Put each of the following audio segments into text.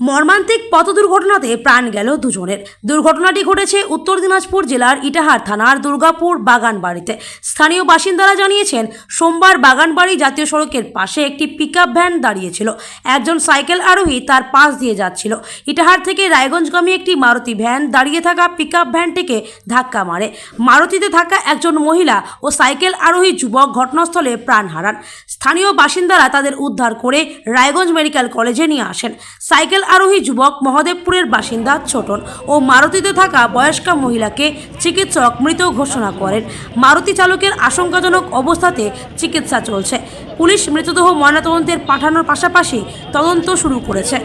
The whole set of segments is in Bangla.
মর্মান্তিক পথ দুর্ঘটনাতে প্রাণ গেল দুজনের। দুর্ঘটনাটি ঘটেছে উত্তর দিনাজপুর জেলার ইটাহার থানার দুর্গাপুর বাগানবাড়িতে। স্থানীয় বাসিন্দারা জানিয়েছেন, সোমবার বাগানবাড়ি জাতীয় সড়কের পাশে একটি পিকআপ ভ্যান দাঁড়িয়েছিল। একজন সাইকেল আরোহী তার পাশ দিয়ে যাচ্ছিল। ইটাহার থেকে রায়গঞ্জগামী একটি মারুতি ভ্যান দাঁড়িয়ে থাকা পিকআপ ভ্যানটিকে ধাক্কা মারে। মারুতিতে থাকা একজন মহিলা ও সাইকেল আরোহী যুবক ঘটনাস্থলে প্রাণ হারান। স্থানীয় বাসিন্দারা তাদের উদ্ধার করে রায়গঞ্জ মেডিকেল কলেজে নিয়ে আসেন। সাইকেল আরোহী যুবক মহাদেবপুরের বাসিন্দা ছোটন ও মারুতিতে থাকা বয়স্কা মহিলাকে চিকিৎসক মৃত ঘোষণা করেন। মারুতি চালকের আশঙ্কাজনক অবস্থাতে চিকিৎসা চলছে। পুলিশ মৃতদেহ ময়নাতদন্তের পাঠানোর পাশাপাশি তদন্ত শুরু করেছে।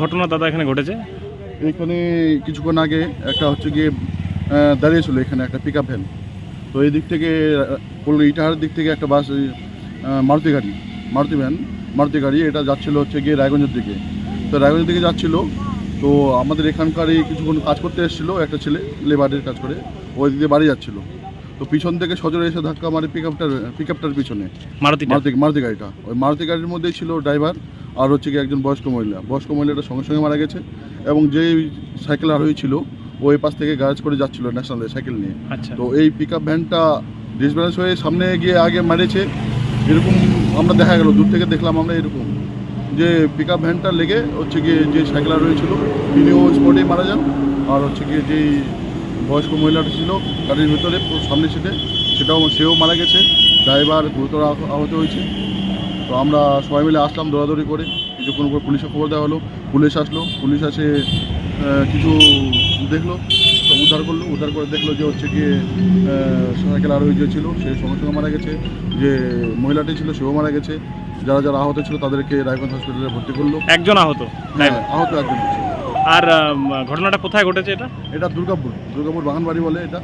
ঘটনা দাদা এখানে ঘটেছে? এখানে কিছুক্ষণ আগে একটা হচ্ছে গিয়ে দাঁড়িয়েছিল এখানে একটা পিকআপ ভ্যান। তো এই দিক থেকে ইটাহার দিক থেকে একটা বাস মারুতি গাড়ি এটা যাচ্ছিল হচ্ছে গিয়ে রায়গঞ্জের দিকে। তো রায়গঞ্জের দিকে যাচ্ছিল, তো আমাদের এখানকারই কিছুক্ষণ কাজ করতে এসেছিলো একটা ছেলে, লেবারের কাজ করে, ওই দিকে বাড়ি যাচ্ছিল। তো পিছন থেকে সজোরে এসে ধাক্কা মারে পিকআপটার পিছনে মারুতি গাড়িটা। ওই মারুতি গাড়ির মধ্যেই ছিল ড্রাইভার আর হচ্ছে কি একজন বয়স্ক মহিলাটা সঙ্গে সঙ্গে মারা গেছে। এবং যেই সাইকেল আরোহী ছিল ওই পাশ থেকে গ্যারেজ করে যাচ্ছিল ন্যাশনাল সাইকেল নিয়ে। তো এই পিকআপ ভ্যানটা ডিসব্যালেন্স হয়ে সামনে গিয়ে আগে মেরেছে, এরকম আমরা দেখা গেল, দূর থেকে দেখলাম আমরা এরকম যে পিকআপ ভ্যানটা লেগে হচ্ছে গিয়ে যে সাইকেল আরোহী ছিল তিনিও স্পটেই মারা যান। আর হচ্ছে গিয়ে যেই বয়স্ক মহিলাটা ছিল গাড়ির ভিতরে সামনে সিটে সেও মারা গেছে। ড্রাইভার গুরুতর আহত হয়েছে। তো আমরা সবাই মিলে আসলাম দৌড়াদৌড়ি করে, কিছুক্ষণ পর পুলিশে খবর দেওয়া হলো। পুলিশ আসলো, পুলিশ এসে কিছু দেখলো, তো উদ্ধার করে দেখলো যে হচ্ছে গিয়ে সাইকেল আরোহী যে ছিল সে সঙ্গে সঙ্গে মারা গেছে, যে মহিলাটি ছিল সেও মারা গেছে। যারা আহত ছিল তাদেরকে রায়গঞ্জ হসপিটালে ভর্তি করলো। একজন আহত? আহত একজন ছিল। আর ঘটনাটা কোথায় ঘটেছে? এটা দুর্গাপুর বাগানবাড়ি বলে, এটা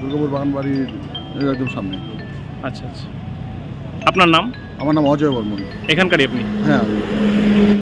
দুর্গাপুর বাগানবাড়ির একদম সামনে। আচ্ছা আচ্ছা, আপনার নাম? আমার নাম অজয় বর্মন। এখানকারই আপনি? হ্যাঁ।